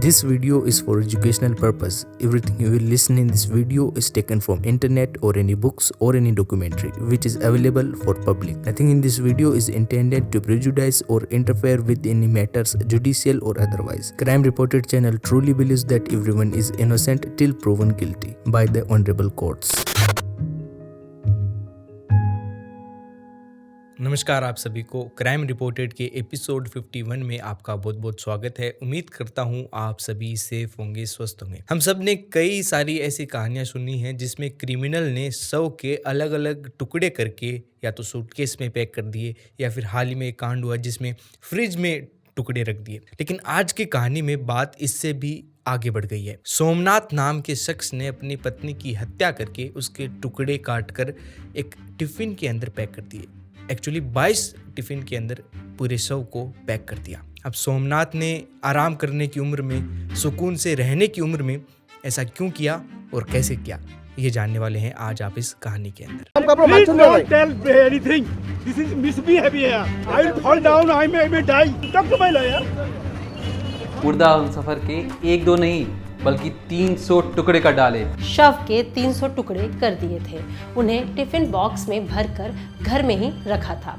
This video is for educational purpose. Everything you will listen in this video is taken from internet or any books or any documentary which is available for public. Nothing in this video is intended to prejudice or interfere with any matters judicial or otherwise. Crime Reported channel truly believes that everyone is innocent till proven guilty by the honorable courts. नमस्कार आप सभी को crime reported के episode 51 में आपका बहुत बहुत स्वागत है। उम्मीद करता हूँ आप सभी सेफ होंगे, स्वस्थ होंगे। हम सब ने कई सारी ऐसी कहानियाँ सुनी हैं जिसमें क्रिमिनल ने 100 के अलग अलग टुकड़े करके या तो सूटकेस में पैक कर दिए या फिर हाल ही में एक कांड हुआ जिसमें फ्रिज में टुकड़े रख दिए। लेकिन आज की कहानी में बात इससे भी आगे बढ़ गई है। सोमनाथ नाम के शख्स ने अपनी पत्नी की हत्या करके उसके टुकड़े काटकर एक टिफिन के अंदर पैक कर दिए। एक्चुअली 22 टिफिन के अंदर पूरे 100 को पैक कर दिया। अब सोमनाथ ने आराम करने की उम्र में, सुकून से रहने की उम्र में ऐसा क्यों किया और कैसे किया, ये जानने वाले हैं आज आप इस कहानी के अंदर। Please don't tell me anything. This is misbehavior. I will fall down. I may die. Talk to my lawyer. मुर्दा सफर के एक दो नहीं बल्कि 300 टुकड़े कर डाले। शव के 300 टुकड़े कर दिए थे। उन्हें टिफिन बॉक्स में भरकर घर में ही रखा था।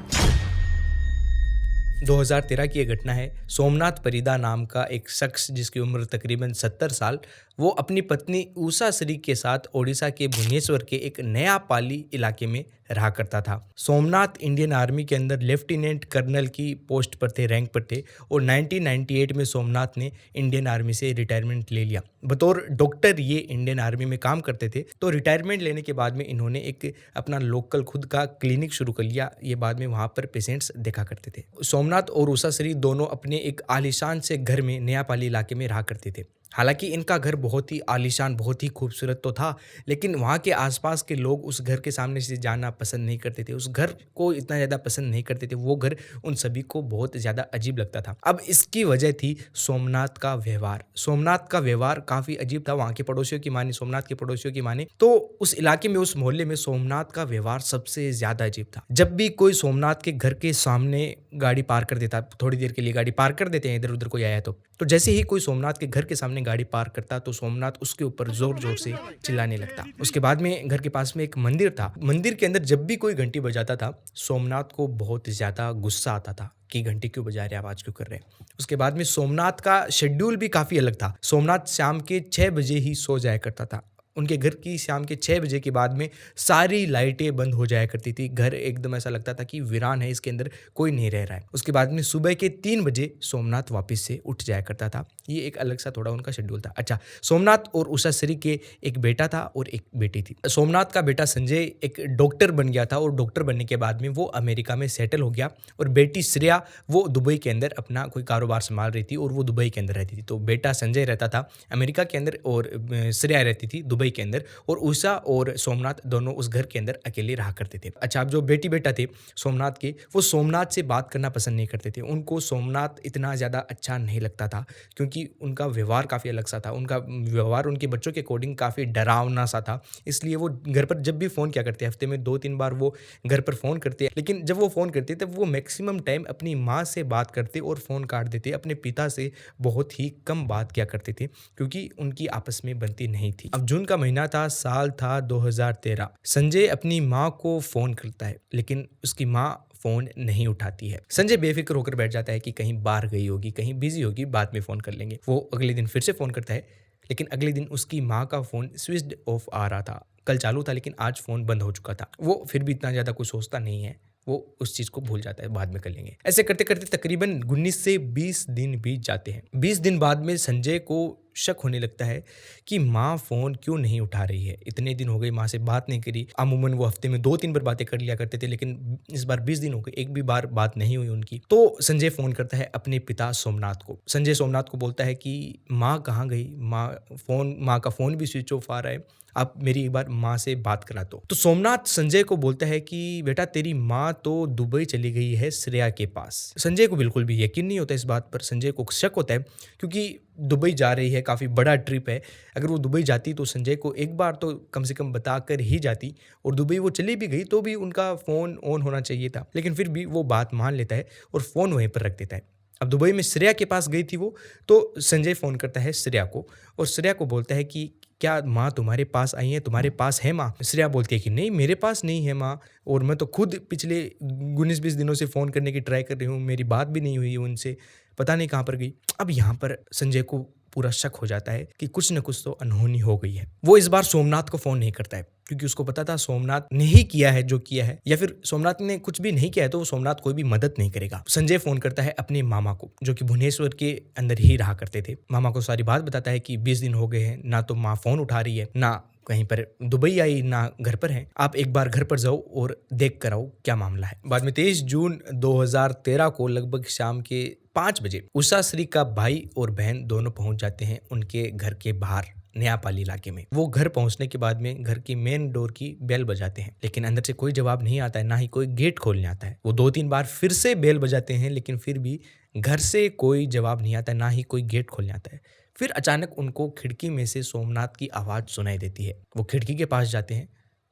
2013 की यह घटना है। सोमनाथ परिदा नाम का एक शख्स जिसकी उम्र तकरीबन 70 साल, वो अपनी पत्नी उषा श्री के साथ ओडिशा के भुवनेश्वर के एक नया पाली इलाके में रहा करता था। सोमनाथ इंडियन आर्मी के अंदर लेफ्टिनेंट कर्नल की पोस्ट पर थे, रैंक पर थे और 1998 में सोमनाथ ने इंडियन आर्मी से रिटायरमेंट ले लिया। बतौर डॉक्टर ये इंडियन आर्मी में काम करते थे। तो रिटायरमेंट लेने के बाद में इन्होंने एक अपना लोकल खुद का क्लिनिक शुरू कर लिया। ये बाद में वहाँ पर पेशेंट्स देखा करते थे। सोमनाथ और उषा श्री दोनों अपने एक आलीशान से घर में नयापाली इलाके में रहा करते थे। हालांकि इनका घर बहुत ही आलीशान, बहुत ही खूबसूरत तो था, लेकिन वहाँ के आसपास के लोग उस घर के सामने से जाना पसंद नहीं करते थे। उस घर को इतना ज़्यादा पसंद नहीं करते थे। वो घर उन सभी को बहुत ज़्यादा अजीब लगता था। अब इसकी वजह थी सोमनाथ का व्यवहार। सोमनाथ का व्यवहार काफ़ी अजीब था। वहाँ के पड़ोसियों की माने, सोमनाथ के पड़ोसियों की माने तो उस इलाके में, उस मोहल्ले में सोमनाथ का व्यवहार सबसे ज़्यादा अजीब था। जब भी कोई सोमनाथ के घर के सामने गाड़ी पार्क कर देता, थोड़ी देर के लिए गाड़ी पार्क कर देते हैं इधर उधर कोई आया तो जैसे ही कोई सोमनाथ के घर के सामने गाड़ी पार्क करता तो सोमनाथ उसके ऊपर जोर जोर से चिल्लाने लगता। उसके बाद में घर के पास में एक मंदिर था। मंदिर के अंदर जब भी कोई घंटी बजाता था सोमनाथ को बहुत ज्यादा गुस्सा आता था कि घंटी क्यों बजा रहे, आवाज क्यों कर रहे हैं। उसके बाद में सोमनाथ का शेड्यूल भी काफी अलग था। सोमनाथ शाम के 6 बजे ही सो जाया करता था। उनके घर की शाम के 6 बजे के बाद में सारी लाइटें बंद हो जाया करती थी। घर एकदम ऐसा लगता था कि वीरान है, इसके अंदर कोई नहीं रह रहा है। उसके बाद में सुबह के 3 बजे सोमनाथ वापस से उठ जाया करता था। ये एक अलग सा थोड़ा उनका शेड्यूल था। अच्छा, सोमनाथ और उषा श्री के एक बेटा था और एक बेटी थी। सोमनाथ का बेटा संजय एक डॉक्टर बन गया था और डॉक्टर बनने के बाद में वो अमेरिका में सेटल हो गया और बेटी श्रेया वो दुबई के अंदर अपना कोई कारोबार संभाल रही थी और वो दुबई के अंदर रहती थी। तो बेटा संजय रहता था अमेरिका के अंदर और श्रेया रहती थी दुबई के अंदर, और उषा और सोमनाथ दोनों उस घर के अंदर अकेले रहा करते थे। अच्छा, अब जो बेटी बेटा थे सोमनाथ के, वो सोमनाथ से बात करना पसंद नहीं करते थे। उनको सोमनाथ इतना ज़्यादा अच्छा नहीं लगता था क्योंकि उनका व्यवहार काफ़ी अलग सा था। उनका व्यवहार उनके बच्चों के अकॉर्डिंग काफ़ी डरावना सा था। इसलिए वो घर पर जब भी फ़ोन किया करते, हफ्ते में 2-3 बार वो घर पर फ़ोन करते, लेकिन जब वो फ़ोन करते तब वो मैक्सिमम टाइम अपनी माँ से बात करते और फ़ोन काट देते। अपने पिता से बहुत ही कम बात किया करते थे क्योंकि उनकी आपस में बनती नहीं थी। अब जून का महीना था, साल था 2013। संजय अपनी माँ को फ़ोन करता है लेकिन उसकी माँ फ़ोन नहीं उठाती है। संजय बेफिक्र होकर बैठ जाता है कि कहीं बाहर गई होगी, कहीं बिजी होगी, बाद में फ़ोन कर लेंगे। वो अगले दिन फिर से फ़ोन करता है लेकिन अगले दिन उसकी माँ का फ़ोन स्विच्ड ऑफ आ रहा था। कल चालू था लेकिन आज फ़ोन बंद हो चुका था। वो फिर भी इतना ज़्यादा कुछ सोचता नहीं है, वो उस चीज़ को भूल जाता है, बाद में कर लेंगे। ऐसे करते करते तकरीबन 19 से 20 दिन बीत जाते हैं। 20 दिन बाद में संजय को शक होने लगता है कि माँ फ़ोन क्यों नहीं उठा रही है। इतने दिन हो गए माँ से बात नहीं करी। अमूमन वो हफ्ते में 2-3 बार बातें कर लिया करते थे, लेकिन इस बार 20 दिन हो गए, एक भी बार बात नहीं हुई उनकी। तो संजय फ़ोन करता है अपने पिता सोमनाथ को। संजय सोमनाथ को बोलता है कि माँ कहाँ गई, माँ का फ़ोन भी स्विच ऑफ आ रहा है, आप मेरी एक बार माँ से बात करा दो। तो सोमनाथ संजय को बोलता है कि बेटा तेरी माँ तो दुबई चली गई है श्रेया के पास। संजय को बिल्कुल भी यकीन नहीं होता इस बात पर। संजय को शक होता है क्योंकि दुबई जा रही है, काफ़ी बड़ा ट्रिप है। अगर वो दुबई जाती तो संजय को एक बार तो कम से कम बता कर ही जाती, और दुबई वो चली भी गई तो भी उनका फ़ोन ऑन होना चाहिए था। लेकिन फिर भी वो बात मान लेता है और फ़ोन वहीं पर रख देता है। अब दुबई में श्रेया के पास गई थी वो, तो संजय फ़ोन करता है श्रेया को और श्रेया को बोलता है कि क्या माँ तुम्हारे पास आई है, तुम्हारे पास है माँ? श्रेया बोलती है कि नहीं, मेरे पास नहीं है माँ, और मैं तो खुद पिछले 19-20 दिनों से फ़ोन करने की ट्राई कर रही हूँ, मेरी बात भी नहीं हुई है उनसे, पता नहीं कहाँ पर गई। अब यहाँ पर संजय को पूरा शक हो जाता है कि कुछ न कुछ तो अनहोनी हो गई है। वो इस बार सोमनाथ को फ़ोन नहीं करता है क्योंकि उसको पता था सोमनाथ ने ही किया है जो किया है, या फिर सोमनाथ ने कुछ भी नहीं किया है तो वो सोमनाथ कोई भी मदद नहीं करेगा। संजय फ़ोन करता है अपने मामा को जो कि भुवनेश्वर के अंदर ही रहा करते थे। मामा को सारी बात बताता है कि 20 दिन हो गए हैं, ना तो माँ फ़ोन उठा रही है, ना कहीं पर दुबई आई, ना घर पर है, आप एक बार घर पर जाओ और देख कर आओ क्या मामला है। बाद में 23 जून 2013 को लगभग शाम के 5 बजे उषा श्री का भाई और बहन दोनों पहुंच जाते हैं उनके घर के बाहर नयापाली इलाके में। वो घर पहुंचने के बाद में घर की मेन डोर की बेल बजाते हैं, लेकिन अंदर से कोई जवाब नहीं आता है, ना ही कोई गेट खोलने आता है। वो 2-3 बार फिर से बेल बजाते हैं, लेकिन फिर भी घर से कोई जवाब नहीं आता है, ना ही कोई गेट खोलने आता है। फिर अचानक उनको खिड़की में से सोमनाथ की आवाज़ सुनाई देती है। वो खिड़की के पास जाते हैं।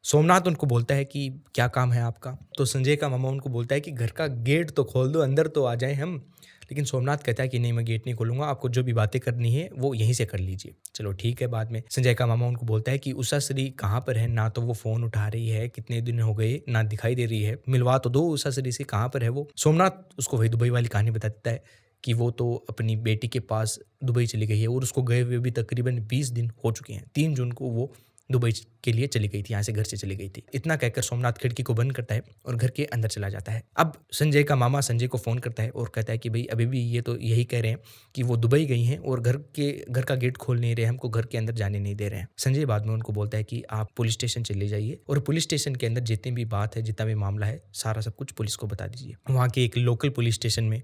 सोमनाथ उनको बोलता है कि क्या काम है आपका? तो संजय का मामा उनको बोलता है कि घर का गेट तो खोल दो, अंदर तो आ जाएं हम। लेकिन सोमनाथ कहता है कि नहीं, मैं गेट नहीं खोलूंगा, आपको जो भी बातें करनी है वो यहीं से कर लीजिए। चलो ठीक है। बाद में संजय का मामा उनको बोलता है कि उषा श्री कहाँ पर है, ना तो वो फ़ोन उठा रही है, कितने दिन हो गए, ना दिखाई दे रही है, मिलवा तो दो उषा श्री से, कहाँ पर है वो। सोमनाथ उसको वही दुबई वाली कहानी बता देता है कि वो तो अपनी बेटी के पास दुबई चली गई है और उसको गए हुए भी तकरीबन 20 दिन हो चुके हैं। 3 जून को वो दुबई के लिए चली गई थी, यहाँ से घर से चली गई थी। इतना कहकर सोमनाथ खिड़की को बंद करता है और घर के अंदर चला जाता है। अब संजय का मामा संजय को फ़ोन करता है और कहता है कि भाई अभी भी ये तो यही कह रहे हैं कि वो दुबई गई हैं और घर का गेट खोल नहीं रहे, हमको घर के अंदर जाने नहीं दे रहे हैं। संजय बाद में उनको बोलता है कि आप पुलिस स्टेशन चले जाइए और पुलिस स्टेशन के अंदर जितनी भी बात है, जितना भी मामला है, सारा सब कुछ पुलिस को बता दीजिए। वहाँ के एक लोकल पुलिस स्टेशन में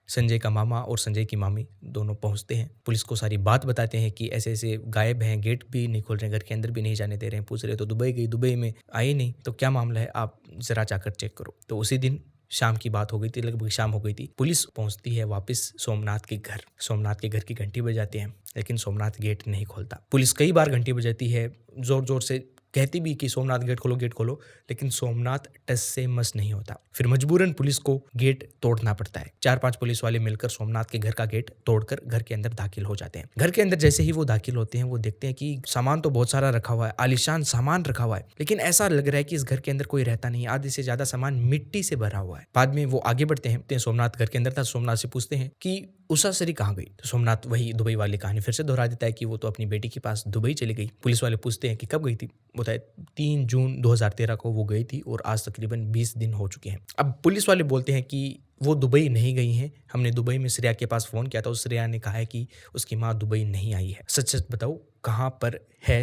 संजय का मामा और संजय की मामी दोनों पहुंचते हैं। पुलिस को सारी बात बताते हैं कि ऐसे ऐसे गायब हैं, गेट भी नहीं खोल रहे हैं, घर के अंदर भी नहीं जाने दे रहे हैं, पूछ रहे तो दुबई गई, दुबई में आई नहीं, तो क्या मामला है, आप ज़रा जाकर चेक करो। तो उसी दिन शाम की बात हो गई थी, लगभग शाम हो गई थी। पुलिस पहुंचती है वापस सोमनाथ के घर। सोमनाथ के घर की घंटी बजाते हैं, लेकिन सोमनाथ गेट नहीं खोलता। पुलिस कई बार घंटी बजाती है, ज़ोर ज़ोर से कहती भी कि सोमनाथ गेट खोलो, लेकिन सोमनाथ टस से मस नहीं होता। फिर मजबूरन पुलिस को गेट तोड़ना पड़ता है। 4-5 पुलिस वाले मिलकर सोमनाथ के घर का गेट तोड़कर घर के अंदर दाखिल हो जाते हैं। घर के अंदर जैसे ही वो दाखिल होते हैं, वो देखते हैं कि सामान तो बहुत सारा रखा हुआ है, आलीशान सामान रखा हुआ है, लेकिन ऐसा लग रहा है कि इस घर के अंदर कोई रहता नहीं। आधे से ज्यादा सामान मिट्टी से भरा हुआ है। बाद में वो आगे बढ़ते हैं, सोमनाथ घर के अंदर था। सोमनाथ से पूछते हैं कि उषा श्री कहाँ गई? तो सोमनाथ वही दुबई वाली कहानी फिर से दोहरा देता है कि वो तो अपनी बेटी के पास दुबई चली गई। पुलिस वाले पूछते हैं कि कब गई थी? बताए 3 जून 2013 को वो गई थी और आज तकरीबन 20 दिन हो चुके हैं। अब पुलिस वाले बोलते हैं कि वो दुबई नहीं गई हैं, हमने दुबई में श्रेया के पास फ़ोन किया था, उस श्रेया ने कहा है कि उसकी माँ दुबई नहीं आई है। सच सच बताओ कहाँ पर है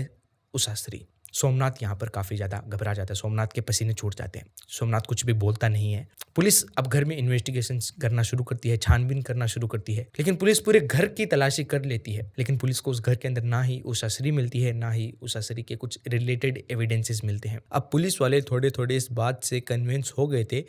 उषा श्री? सोमनाथ यहाँ पर काफ़ी ज़्यादा घबरा जाता है। सोमनाथ के पसीने छूट जाते हैं। सोमनाथ कुछ भी बोलता नहीं है। पुलिस अब घर में इन्वेस्टिगेशन करना शुरू करती है, छानबीन करना शुरू करती है, लेकिन पुलिस पूरे घर की तलाशी कर लेती है, लेकिन पुलिस को उस घर के अंदर ना ही उषा श्री मिलती है, ना ही उषा श्री के कुछ रिलेटेड एविडेंसेस मिलते हैं। अब पुलिस वाले थोड़े थोड़े इस बात से कन्विंस हो गए थे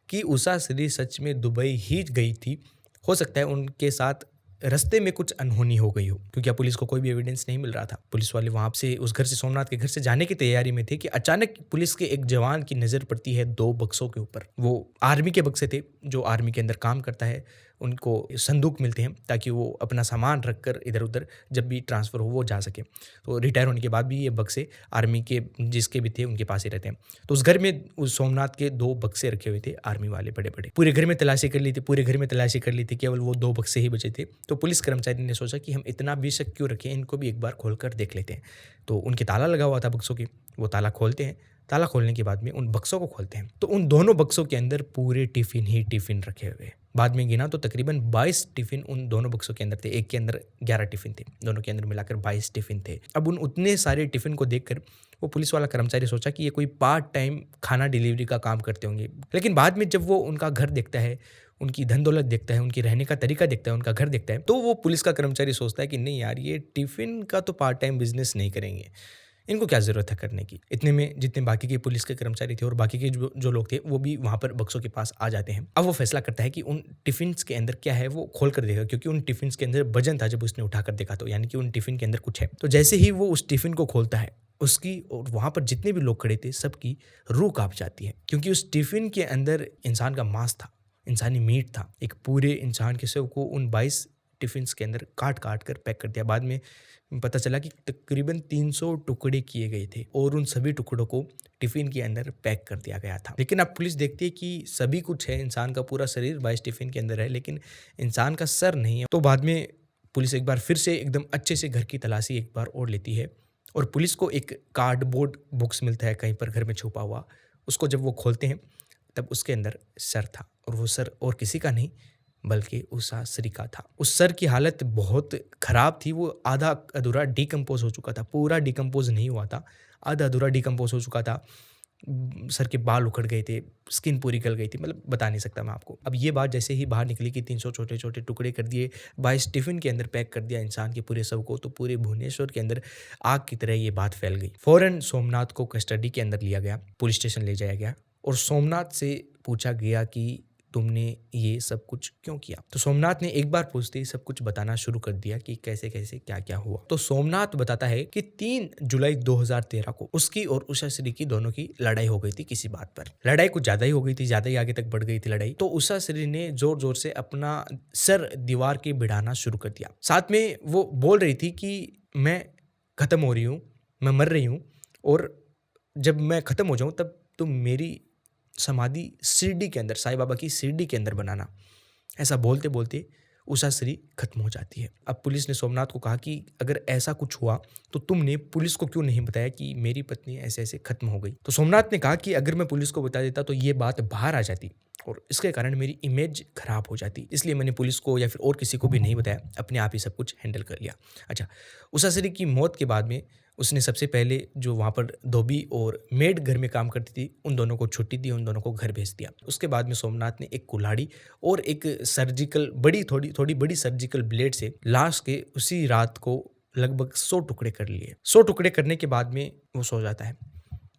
कि उषा श्री सच में दुबई ही गई थी। हो सकता है उनके साथ रास्ते में कुछ अनहोनी हो गई हो, क्योंकि अब पुलिस को कोई भी एविडेंस नहीं मिल रहा था। पुलिस वाले वहां से उस घर से सोमनाथ के घर से जाने की तैयारी में थे कि अचानक पुलिस के एक जवान की नज़र पड़ती है 2 बक्सों के ऊपर। वो आर्मी के बक्से थे, जो आर्मी के अंदर काम करता है उनको संदूक मिलते हैं ताकि वो अपना सामान रखकर इधर उधर जब भी ट्रांसफ़र हो वो जा सके। तो रिटायर होने के बाद भी ये बक्से आर्मी के जिसके भी थे उनके पास ही रहते हैं। तो उस घर में उस सोमनाथ के 2 बक्से रखे हुए थे आर्मी वाले, बड़े बड़े। पूरे घर में तलाशी कर ली थी, केवल वो 2 बक्से ही बचे थे। तो पुलिस कर्मचारी ने सोचा कि हम इतना बेशक क्यों रखें, इनको भी एक बार खोल कर देख लेते हैं। तो उनके ताला लगा हुआ था बक्सों के, वो ताला खोलते हैं। ताला खोलने के बाद में उन बक्सों को खोलते हैं तो उन दोनों बक्सों के अंदर पूरे टिफ़िन ही टिफ़िन रखे हुए। बाद में गिना तो तकरीबन 22 टिफ़िन उन दोनों बक्सों के अंदर थे। एक के अंदर 11 टिफ़िन थे, दोनों के अंदर मिलाकर 22 टिफ़िन थे। अब उन उतने सारे टिफ़िन को देखकर वो पुलिस वाला कर्मचारी सोचा कि ये कोई पार्ट टाइम खाना डिलीवरी का काम करते होंगे। लेकिन बाद में जब वो उनका घर देखता है, उनकी धन दौलत देखता है, उनकी रहने का तरीका देखता है, उनका घर देखता है, तो वो पुलिस का कर्मचारी सोचता है कि नहीं यार, ये टिफ़िन का तो पार्ट टाइम बिजनेस नहीं करेंगे, इनको क्या ज़रूरत है करने की। इतने में जितने बाकी के पुलिस के कर्मचारी थे और बाकी के जो लोग थे वो भी वहाँ पर बक्सों के पास आ जाते हैं। अब वो फैसला करता है कि उन टिफ़िन्स के अंदर क्या है वो खोल कर देगा, क्योंकि उन टिफ़िन्स के अंदर वजन था जब उसने उठा कर देखा, तो यानी कि उन टिफ़िन के अंदर कुछ है। तो जैसे ही वो उस टिफ़िन को खोलता है, उसकी और वहाँ पर जितने भी लोग खड़े थे सबकी रूह कांप जाती है, क्योंकि उस टिफ़िन के अंदर इंसान का मांस था। इंसानी मीट था। एक पूरे इंसान के शव को उन 22 टिफिन्स के अंदर काट काट कर पैक कर दिया। बाद में पता चला कि तकरीबन 300 टुकड़े किए गए थे और उन सभी टुकड़ों को टिफिन के अंदर पैक कर दिया गया था। लेकिन अब पुलिस देखती है कि सभी कुछ है, इंसान का पूरा शरीर 22 टिफिन के अंदर है, लेकिन इंसान का सर नहीं है। तो बाद में पुलिस एक बार फिर से एकदम अच्छे से घर की तलाशी एक बार और लेती है और पुलिस को एक कार्डबोर्ड बॉक्स मिलता है कहीं पर घर में छुपा हुआ। उसको जब वो खोलते हैं तब उसके अंदर सर था और वो सर और किसी का नहीं बल्कि उषा श्री का था। उस सर की हालत बहुत ख़राब थी। वो आधा अधूरा डिकम्पोज हो चुका था, पूरा डिकम्पोज नहीं हुआ था, आधा अधूरा डिकम्पोज हो चुका था। सर के बाल उखड़ गए थे, स्किन पूरी गल गई थी, मतलब बता नहीं सकता मैं आपको। अब ये बात जैसे ही बाहर निकली कि 300 छोटे छोटे टुकड़े कर दिए, 22 टिफिन के अंदर पैक कर दिया इंसान के पूरे शव को, तो पूरे भुवनेश्वर के अंदर आग की तरह ये बात फैल गई। फौरन सोमनाथ को कस्टडी के अंदर लिया गया, पुलिस स्टेशन ले जाया गया और सोमनाथ से पूछा गया कि तुमने ये सब कुछ क्यों किया। तो सोमनाथ ने एक बार पूछते ही सब कुछ बताना शुरू कर दिया कि कैसे कैसे क्या क्या हुआ। तो सोमनाथ बताता है कि 3 जुलाई 2013 को उसकी और उषा श्री की दोनों की लड़ाई हो गई थी किसी बात पर। लड़ाई कुछ ज्यादा ही हो गई थी, ज्यादा ही आगे तक बढ़ गई थी लड़ाई। तो उषा श्री ने जोर जोर से अपना सर दीवार के भिड़ाना शुरू कर दिया। साथ में वो बोल रही थी कि मैं खत्म हो रही हूँ, मैं मर रही हूँ और जब मैं खत्म हो जाऊँ तब तुम मेरी समाधि शिरडी के अंदर, साईं बाबा की शिरडी के अंदर बनाना। ऐसा बोलते बोलते उषा श्री खत्म हो जाती है। अब पुलिस ने सोमनाथ को कहा कि अगर ऐसा कुछ हुआ तो तुमने पुलिस को क्यों नहीं बताया कि मेरी पत्नी ऐसे ऐसे खत्म हो गई। तो सोमनाथ ने कहा कि अगर मैं पुलिस को बता देता तो ये बात बाहर आ जाती और इसके कारण मेरी इमेज खराब हो जाती, इसलिए मैंने पुलिस को या फिर और किसी को भी नहीं बताया, अपने आप ही सब कुछ हैंडल कर लिया। अच्छा, उषा श्री की मौत के बाद में उसने सबसे पहले जो वहाँ पर धोबी और मेड घर में काम करती थी उन दोनों को छुट्टी दी, उन दोनों को घर भेज दिया। उसके बाद में सोमनाथ ने एक कुल्हाड़ी और एक सर्जिकल थोड़ी बड़ी सर्जिकल ब्लेड से लाश के उसी रात को लगभग 100 टुकड़े कर लिए। 100 टुकड़े करने के बाद में वो सो जाता है।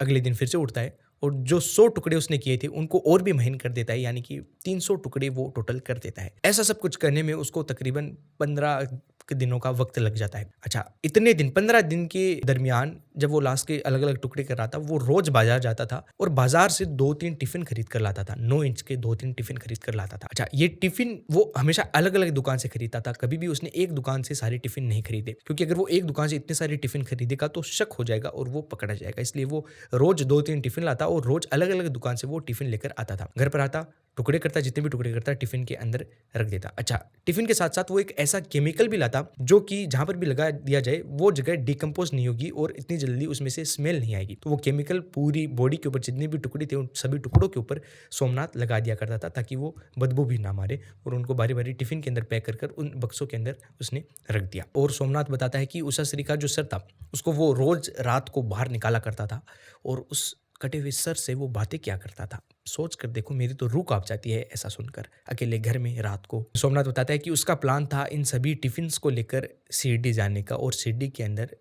अगले दिन फिर से उठता है और जो 100 टुकड़े उसने किए थे उनको और भी महीन कर देता है, यानी कि 300 टुकड़े वो टोटल कर देता है। ऐसा सब कुछ करने में उसको तकरीबन 15 दिनों का वक्त लग जाता है। अच्छा, इतने दिन 15 दिन के दरमियान जब वो लाश के अलग अलग टुकड़े कर रहा था, वो रोज बाजार जाता था और बाजार से 2-3 टिफिन खरीद कर लाता था। 9 इंच के 2-3 टिफिन खरीद कर लाता था। अच्छा, ये टिफिन वो हमेशा अलग अलग दुकान से खरीदता था, कभी भी उसने एक दुकान से सारे टिफिन नहीं खरीदे, क्योंकि अगर वो एक दुकान से इतने सारे टिफिन खरीदेगा तो शक हो जाएगा और वो पकड़ा जाएगा। इसलिए वो रोज 2-3 टिफिन लाता और रोज अलग अलग दुकान से वो टिफिन लेकर आता था। घर पर आता, टुकड़े करता, जितने भी टुकड़े करता टिफिन के अंदर रख देता। अच्छा, टिफिन के साथ साथ वो एक ऐसा केमिकल भी लाता जो कि जहां पर भी लगा दिया जाए वो जगह डिकम्पोज नहीं होगी और इतनी जल्दी उसमें से स्मेल नहीं आएगी। तो वो केमिकल पूरी बॉडी के ऊपर जितने भी टुकड़े थे उन सभी टुकड़ों के ऊपर सोमनाथ लगा दिया करता था ताकि वो बदबू भी ना मारे, और उनको बारी बारी टिफिन के अंदर पैक कर उन बक्सों के अंदर उसने रख दिया। और सोमनाथ बताता है कि उषा श्री का जो सर था उसको वो रोज रात को बाहर निकाला करता था और उस कटे हुए सर से वो बातें क्या करता था। सोच कर देखो, मेरी तो रूह कांप जाती है ऐसा सुनकर, अकेले घर में रात को। सोमनाथ बताता है कि उसका प्लान था इन सभी टिफिन्स को लेकर शिरडी जाने का और शिरडी के अंदर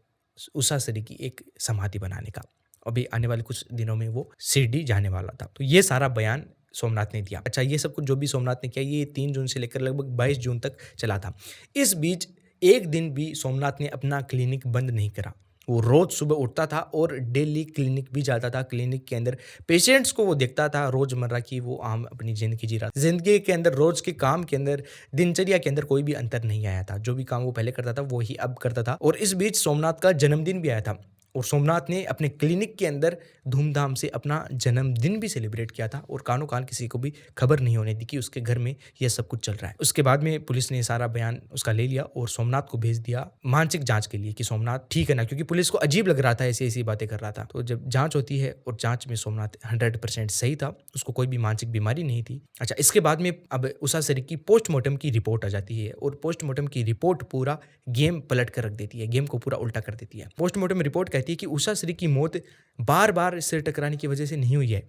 उषा श्री की एक समाधि बनाने का। अभी आने वाले कुछ दिनों में वो शिरडी जाने वाला था। तो ये सारा बयान सोमनाथ ने दिया। अच्छा, ये सब कुछ जो भी सोमनाथ ने किया ये 3 जून से लेकर लगभग 22 जून तक चला था। इस बीच एक दिन भी सोमनाथ ने अपना क्लिनिक बंद नहीं करा। वो रोज सुबह उठता था और डेली क्लिनिक भी जाता था। क्लिनिक के अंदर पेशेंट्स को वो देखता था रोजमर्रा की, वो आम अपनी जिंदगी जी रहा था। जिंदगी के अंदर, रोज के काम के अंदर, दिनचर्या के अंदर कोई भी अंतर नहीं आया था। जो भी काम वो पहले करता था वो ही अब करता था। और इस बीच सोमनाथ का जन्मदिन भी आया था और सोमनाथ ने अपने क्लिनिक के अंदर धूमधाम से अपना जन्मदिन भी सेलिब्रेट किया था और कानो कान किसी को भी खबर नहीं होने दी कि उसके घर में यह सब कुछ चल रहा है। उसके बाद में पुलिस ने सारा बयान उसका ले लिया और सोमनाथ को भेज दिया मानसिक जांच के लिए कि सोमनाथ ठीक है ना, क्योंकि पुलिस को अजीब लग रहा था ऐसी ऐसी बातें कर रहा था। तो जब जांच होती है और जांच में सोमनाथ 100% सही था, उसको कोई भी मानसिक बीमारी नहीं थी। अच्छा, इसके बाद में अब उषा श्री की पोस्टमार्टम की रिपोर्ट आ जाती है और पोस्टमार्टम की रिपोर्ट पूरा गेम पलट कर रख देती है, गेम को पूरा उल्टा कर देती है। पोस्टमार्टम रिपोर्ट कहती है कि उषा श्री की मौत बार बार सिर टकराने की वजह से नहीं हुई है,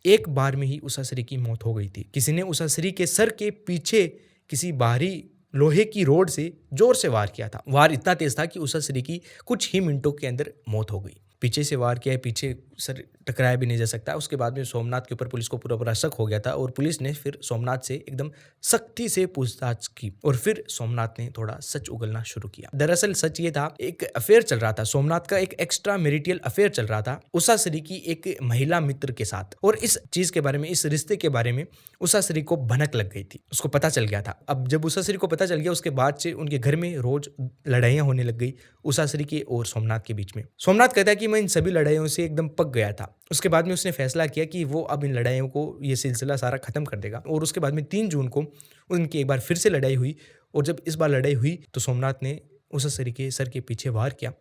एक बार में ही उषा श्री की मौत हो गई थी। किसी ने उषा श्री के सर के पीछे किसी बाहरी लोहे की रोड से जोर से वार किया था। वार इतना तेज था कि उषा श्री की कुछ ही मिनटों के अंदर मौत हो गई। पीछे से वार किया है, पीछे सर टकराया भी नहीं जा सकता। उसके बाद में सोमनाथ के ऊपर पुलिस को पूरा शक हो गया था और पुलिस ने फिर सोमनाथ से एकदम सख्ती से पूछताछ की और फिर सोमनाथ ने थोड़ा सच उगलना शुरू किया। दरअसल सच ये था, एक अफेयर चल रहा था, सोमनाथ का एक एक्स्ट्रा मैरिटल अफेयर चल रहा था उषा श्री की एक महिला मित्र के साथ। और इस चीज के बारे में, इस रिश्ते के बारे में उषा श्री को भनक लग गई थी, उसको पता चल गया था। अब जब उषा श्री को पता चल गया, उसके बाद से उनके घर में रोज लड़ाइयां होने लग गई उषा श्री के और सोमनाथ के बीच में। सोमनाथ कहता है कि मैं इन सभी लड़ाइयों से एकदम पक गया था। उसके बाद में उसने फैसला किया कि वो अब इन लड़ाइयों को, ये सिलसिला सारा खत्म कर देगा। और उसके बाद में 3 जून को उनकी एक बार फिर से लड़ाई हुई और जब इस बार लड़ाई हुई तो सोमनाथ ने उषा श्री के सर के पीछे वार किया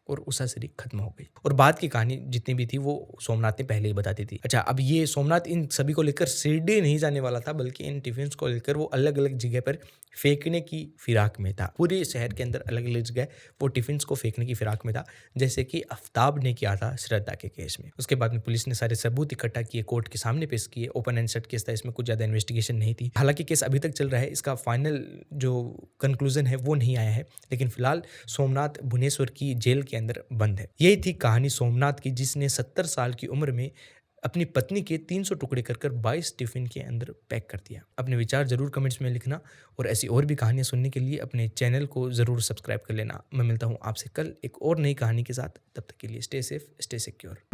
और उषा श्री खत्म हो गई। और बाद की कहानी जितनी भी थी वो सोमनाथ ने पहले ही बता दी थी। अच्छा, अब ये सोमनाथ इन सभी को लेकर शिरडी नहीं जाने वाला था, बल्कि इन टिफिन्स को लेकर वो अलग अलग जगह पर फेंकने की फिराक में था। पूरे शहर के अंदर अलग अलग जगह वो टिफिन्स को फेंकने की फिराक में था, जैसे कि आफ्ताब ने किया था श्रद्धा के केस में। उसके बाद में पुलिस ने सारे सबूत इकट्ठा किए, कोर्ट के सामने पेश किए। ओपन एंड शट केस था, इसमें कुछ ज़्यादा इन्वेस्टिगेशन नहीं थी। हालांकि केस अभी तक चल रहा है, इसका फाइनल जो कंक्लूजन है वो नहीं आया है, लेकिन फिलहाल सोमनाथ भुवनेश्वर की जेल के अंदर बंद है। यही थी कहानी सोमनाथ की, जिसने 70 साल की उम्र में अपनी पत्नी के 300 टुकड़े कर 22 टिफिन के अंदर पैक कर दिया। अपने विचार जरूर कमेंट्स में लिखना और ऐसी और भी कहानियां सुनने के लिए अपने चैनल को जरूर सब्सक्राइब कर लेना। मैं मिलता हूं आपसे कल एक और नई कहानी के साथ। तब तक के लिए स्टे सेफ, स्टे सिक्योर।